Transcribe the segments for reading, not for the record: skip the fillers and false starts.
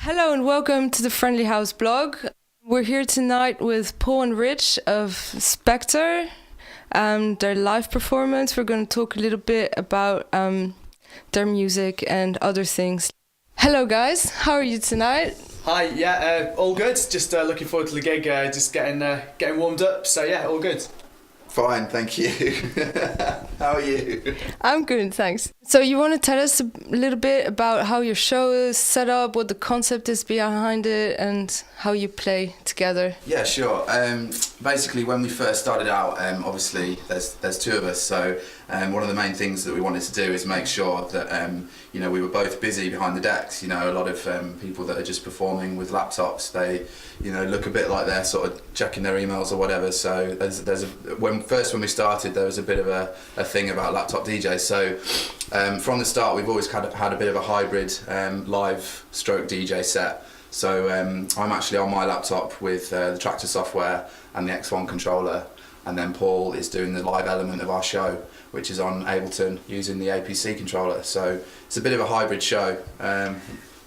Hello and welcome to the Friendly House blog. We're here tonight with Paul and Rich of Spektre, their live performance. We're going to talk a little bit about their music and other things. Hello guys, how are you tonight? Hi, all good. Just looking forward to the gig, just getting warmed up, so yeah, all good. Fine, thank you. How are you? I'm good, thanks. So you want to tell us a little bit about how your show is set up, what the concept is behind it, and how you play together? Yeah, sure. Basically, when we first started out, obviously there's two of us, so one of the main things that we wanted to do is make sure that we were both busy behind the decks. You know, a lot of people that are just performing with laptops, they look a bit like they're sort of checking their emails or whatever. So when we started, there was a bit of a thing about laptop DJs. So from the start, we've always had a bit of a hybrid live stroke DJ set. So I'm actually on my laptop with the Tractor software and the X1 controller, and then Paul is doing the live element of our show, which is on Ableton using the APC controller. So it's a bit of a hybrid show.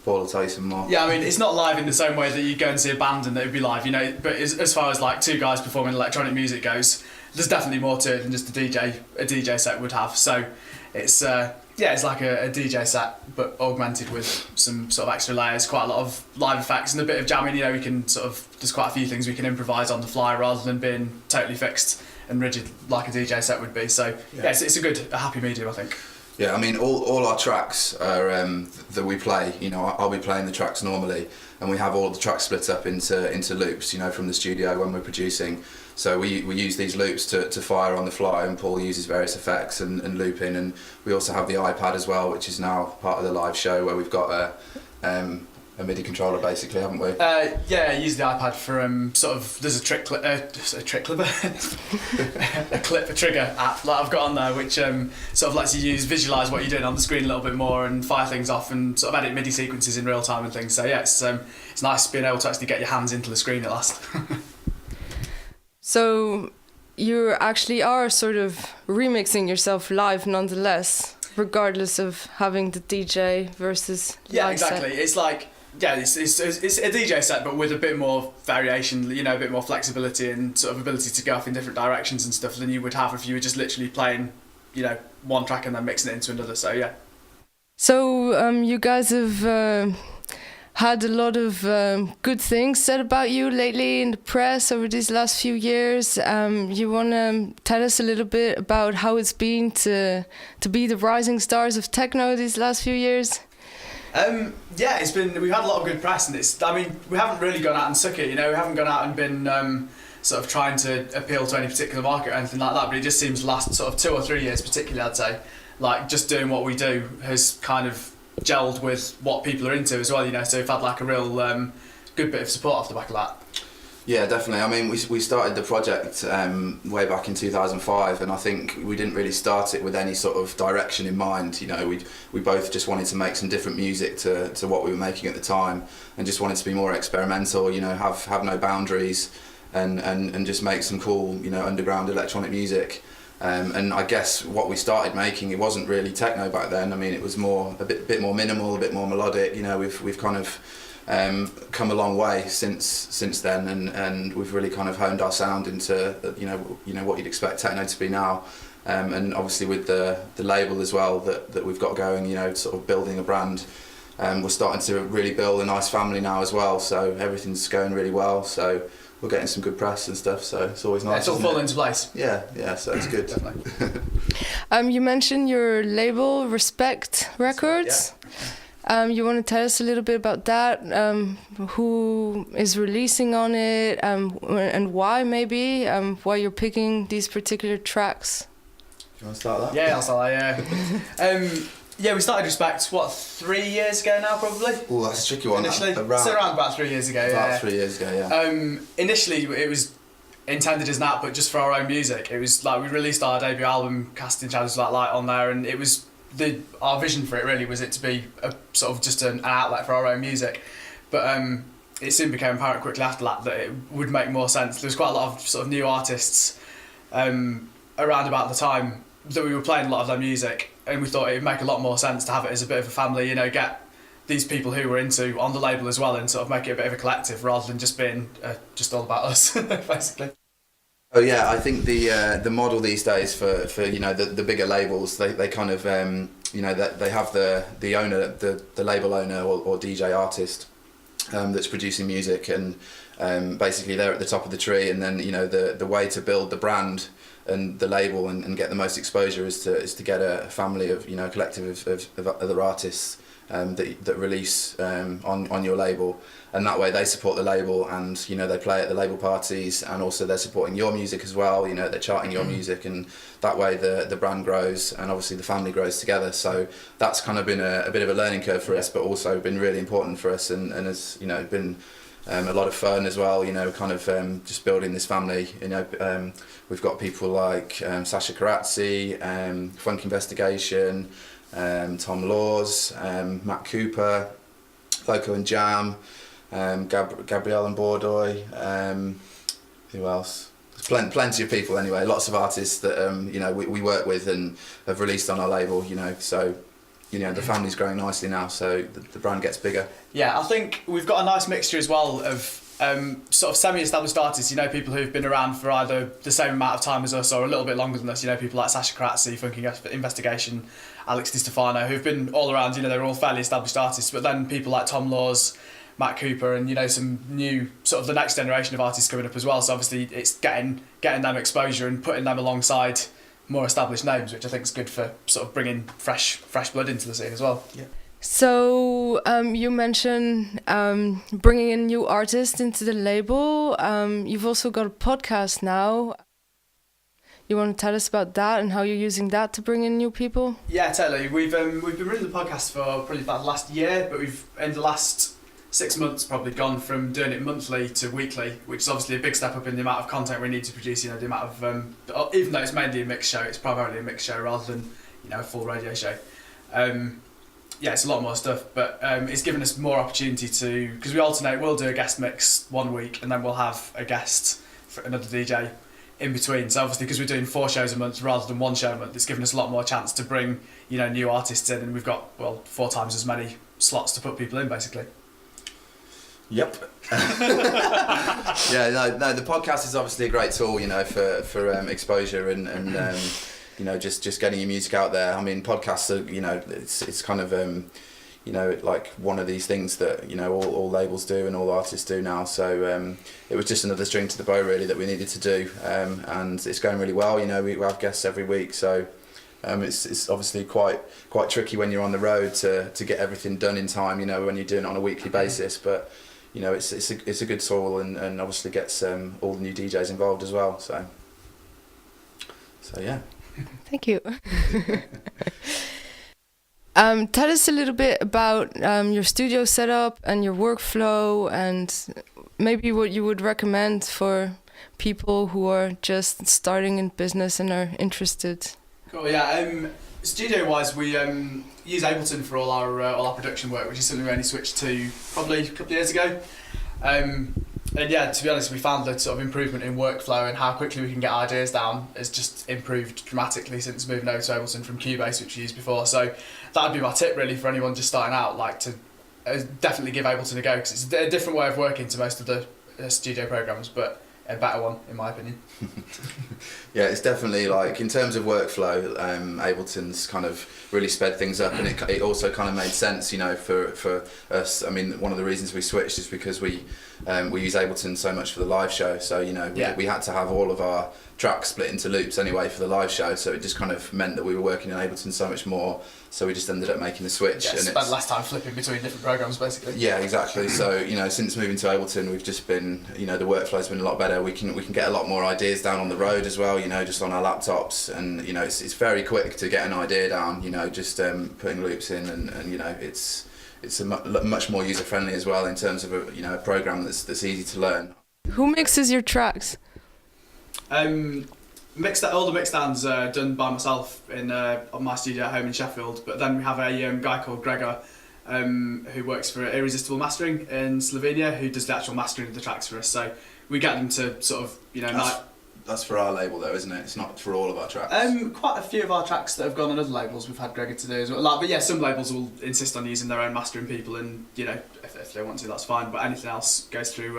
Paul will tell you some more. Yeah, I mean, it's not live in the same way that you go and see a band and it would be live, but as far as like two guys performing electronic music goes, there's definitely more to it than just a DJ set would have. So it's like a DJ set, but augmented with some sort of extra layers, quite a lot of live effects and a bit of jamming. We can there's quite a few things we can improvise on the fly rather than being totally fixed and rigid like a DJ set would be. So yeah, it's a happy medium, I think. Yeah, I mean, all our tracks are that we play. I'll be playing the tracks normally, and we have all the tracks split up into loops. From the studio when we're producing. So we use these loops to fire on the fly, and Paul uses various effects and looping. And we also have the iPad as well, which is now part of the live show, where we've got a MIDI controller, basically, haven't we? I use the iPad for there's a trigger app that I've got on there, which lets you visualise what you're doing on the screen a little bit more and fire things off and sort of edit MIDI sequences in real time and things. So yeah, it's nice being able to actually get your hands into the screen at last. So you actually are sort of remixing yourself live nonetheless, regardless of having the DJ versus yeah, live exactly. set. It's like it's a DJ set, but with a bit more variation, a bit more flexibility and sort of ability to go off in different directions and stuff than you would have if you were just literally playing, one track and then mixing it into another. So yeah. So you guys have had a lot of good things said about you lately in the press over these last few years. You want to tell us a little bit about how it's been to be the rising stars of techno these last few years? We've had a lot of good press, and we haven't really gone out and suck it, we haven't gone out and been sort of trying to appeal to any particular market or anything like that, but it just seems the last sort of 2 or 3 years particularly, I'd say, like just doing what we do has kind of gelled with what people are into as well, so we've had like a real good bit of support off the back of that. Yeah, definitely. I mean, we started the project way back in 2005, and I think we didn't really start it with any sort of direction in mind. We both just wanted to make some different music to what we were making at the time, and just wanted to be more experimental. Have no boundaries, and just make some cool, underground electronic music. And I guess what we started making, it wasn't really techno back then. I mean, it was a bit more minimal, a bit more melodic. We've kind of come a long way since then, and we've really kind of honed our sound into what you'd expect techno to be now, and obviously with the label as well that we've got going, sort of building a brand. We're starting to really build a nice family now as well, so everything's going really well. So we're getting some good press and stuff, so it's always nice. Yeah, it's all falling into place. Yeah, so it's good. Definitely. You mentioned your label, Respect Records. Yeah. You want to tell us a little bit about that? Who is releasing on it, and why maybe? Why you're picking these particular tracks? Do you want to start that? Yeah, I'll start that, yeah. We started Respect, 3 years ago now, probably? Oh, that's a tricky one. Initially, around about 3 years ago, About 3 years ago, yeah. Initially, it was intended as an app, but just for our own music. It was like we released our debut album, Casting Shadows Like Light, on there, and it was our vision for it really was it to be a sort of just an outlet for our own music. But it soon became apparent quickly after that it would make more sense. There was quite a lot of sort of new artists around about the time that we were playing a lot of their music, and we thought it would make a lot more sense to have it as a bit of a family, get these people who we're into on the label as well, and sort of make it a bit of a collective rather than just being just all about us, basically. Oh yeah, I think the model these days for you know the bigger labels, they kind of you know they have the owner, the label owner or DJ artist that's producing music, and basically they're at the top of the tree, and then you know the way to build the brand and the label and get the most exposure is to get a family of, you know, collective of other artists that release on your label, and that way they support the label, and you know they play at the label parties, and also they're supporting your music as well. You know, they're charting your music, and that way the brand grows, and obviously the family grows together. So that's kind of been a bit of a learning curve for us, but also been really important for us, and has, you know, been a lot of fun as well. You know, kind of just building this family. You know, we've got people like Sasha Karatzi, Funk Investigation, Tom Laws, Matt Cooper, Loco and Jam, Gabrielle and Bordoy, who else? There's plenty of people anyway, lots of artists that you know we work with and have released on our label, you know, so you know the family's growing nicely now, so the brand gets bigger. Yeah, I think we've got a nice mixture as well of sort of semi-established artists, you know, people who've been around for either the same amount of time as us or a little bit longer than us, you know, people like Sasha Karatzi, Funk Investigation, Alex Di Stefano, who've been all around, you know, they're all fairly established artists, but then people like Tom Laws, Matt Cooper, and you know, some new sort of the next generation of artists coming up as well, so obviously it's getting them exposure and putting them alongside more established names, which I think is good for sort of bringing fresh blood into the scene as well. Yeah. So you mentioned bringing in new artists into the label. You've also got a podcast now. You want to tell us about that and how you're using that to bring in new people? Yeah, totally. We've been running the podcast for probably about the last year, but we've in the last 6 months probably gone from doing it monthly to weekly, which is obviously a big step up in the amount of content we need to produce. You know, the amount of even though it's mainly a mix show, it's primarily a mix show rather than, you know, a full radio show. Yeah, it's a lot more stuff, but it's given us more opportunity to, because we alternate, we'll do a guest mix one week and then we'll have a guest for another DJ in between. So obviously because we're doing 4 shows a month rather than 1 show a month, it's given us a lot more chance to bring, you know, new artists in, and we've got, well, 4 times as many slots to put people in basically. Yep. Yeah, no, the podcast is obviously a great tool, you know, for exposure and you know, just getting your music out there. I mean, podcasts are, you know, it's kind of you know, like one of these things that, you know, all labels do and all artists do now. So it was just another string to the bow really that we needed to do, and it's going really well. You know, we have guests every week, so it's obviously quite tricky when you're on the road to get everything done in time. You know, when you're doing it on a weekly basis, but you know, it's a good tool, and obviously gets all the new DJs involved as well. So yeah. Thank you. Tell us a little bit about your studio setup and your workflow, and maybe what you would recommend for people who are just starting in business and are interested. Cool. Yeah. Studio wise, we use Ableton for all our production work, which is something we only switched to probably a couple of years ago. And yeah, to be honest, we found that sort of improvement in workflow and how quickly we can get ideas down has just improved dramatically since moving over to Ableton from Cubase, which we used before. So that would be my tip really for anyone just starting out, like to definitely give Ableton a go, because it's a different way of working to most of the studio programs, but a better one in my opinion. Yeah, it's definitely, like, in terms of workflow, Ableton's kind of really sped things up, and it also kind of made sense, you know, for us. I mean, one of the reasons we switched is because we use Ableton so much for the live show, so you know we had to have all of our tracks split into loops anyway for the live show, so it just kind of meant that we were working in Ableton so much more, so we just ended up making the switch. Yeah, and spent less time flipping between different programs basically. Yeah, exactly. So you know, since moving to Ableton, we've just been, you know, the workflow's been a lot better. We can get a lot more ideas down on the road as well, you know, just on our laptops, and you know, it's very quick to get an idea down, you know, just putting loops in, and you know, it's a much more user friendly as well in terms of a program that's easy to learn. Who mixes your tracks? All the mixdowns are done by myself on my studio at home in Sheffield, but then we have a guy called Gregor who works for Irresistible Mastering in Slovenia, who does the actual mastering of the tracks for us. So we get them to sort of, you know, That's for our label though, isn't it? It's not for all of our tracks. Quite a few of our tracks that have gone on other labels we've had Gregor to do as well. Like, but yeah, some labels will insist on using their own mastering people, and you know, if they want to, that's fine. But anything else goes through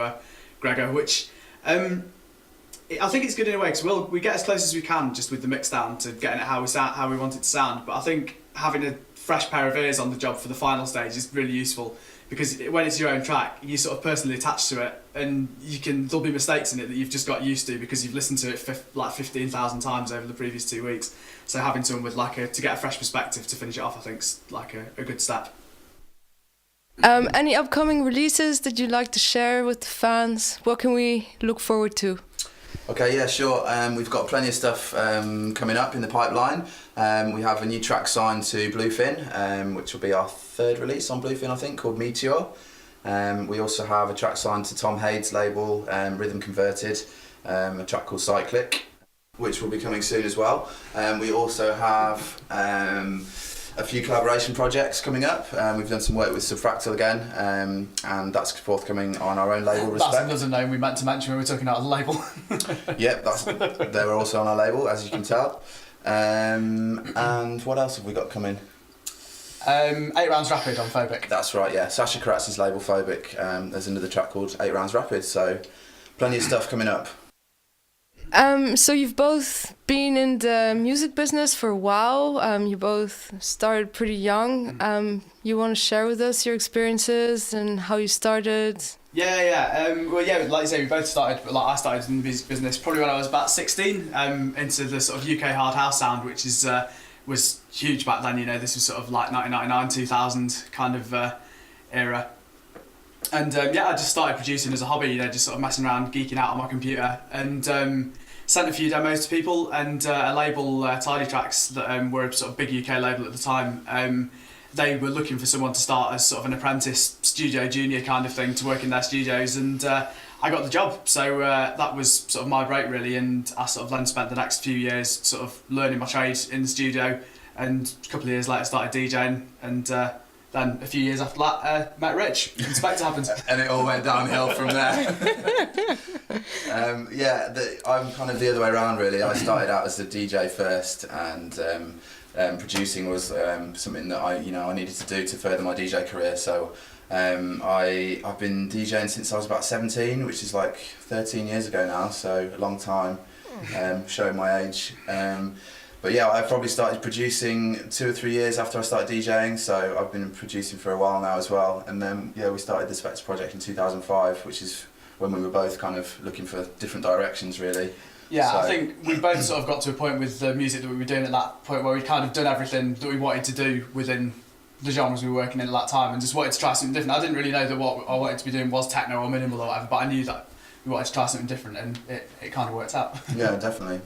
Gregor, which I think it's good in a way because we get as close as we can just with the mix down to getting it how we want it to sound. But I think having a fresh pair of ears on the job for the final stage is really useful, because when it's your own track, you sort of personally attached to it, and there'll be mistakes in it that you've just got used to because you've listened to it like 15,000 times over the previous 2 weeks. So having someone with to get a fresh perspective to finish it off, I think is like a good step. Any upcoming releases that you'd like to share with the fans? What can we look forward to? Okay, yeah, sure. We've got plenty of stuff coming up in the pipeline. We have a new track signed to Bluefin, which will be our third release on Bluefin, I think, called Meteor. We also have a track signed to Tom Hade's label, Rhythm Converted, a track called Cyclic, which will be coming soon as well. We also have a few collaboration projects coming up. We've done some work with Subfractal again, and that's forthcoming on our own label, Respect. That's another name we meant to mention when we were talking about the label. Yep, they were also on our label, as you can tell. And what else have we got coming? 8 Rounds Rapid on Phobic. That's right, yeah. Sasha Karatz's label Phobic. There's another track called 8 Rounds Rapid, so plenty of stuff coming up. So you've both been in the music business for a while. You both started pretty young. You want to share with us your experiences and how you started? Yeah. Well, yeah, like you say, we both started, but like I started in the music business probably when I was about 16, into the sort of UK hard house sound, which was huge back then. You know, this was sort of like 1999, 2000 kind of era. And yeah, I just started producing as a hobby, you know, just sort of messing around, geeking out on my computer, and sent a few demos to people, and a label, Tidy Tracks, that were a sort of big UK label at the time. They were looking for someone to start as sort of an apprentice studio junior kind of thing to work in their studios, and I got the job. So that was sort of my break really, and I sort of then spent the next few years sort of learning my trade in the studio, and a couple of years later started DJing, and then a few years after that met Rich, and Spektre happened. And it all went downhill from there. I'm kind of the other way around really. I started out as a DJ first, and producing was something that I needed to do to further my DJ career. So I've been DJing since I was about 17, which is like 13 years ago now, so a long time, showing my age. But yeah, I probably started producing 2 or 3 years after I started DJing, so I've been producing for a while now as well. And then yeah, we started the Spektre project in 2005, which is when we were both kind of looking for different directions really. Yeah, so, I think we both sort of got to a point with the music that we were doing at that point where we'd kind of done everything that we wanted to do within the genres we were working in at that time, and just wanted to try something different. I didn't really know that what I wanted to be doing was techno or minimal or whatever, but I knew that we wanted to try something different, and it kind of worked out. Yeah, definitely.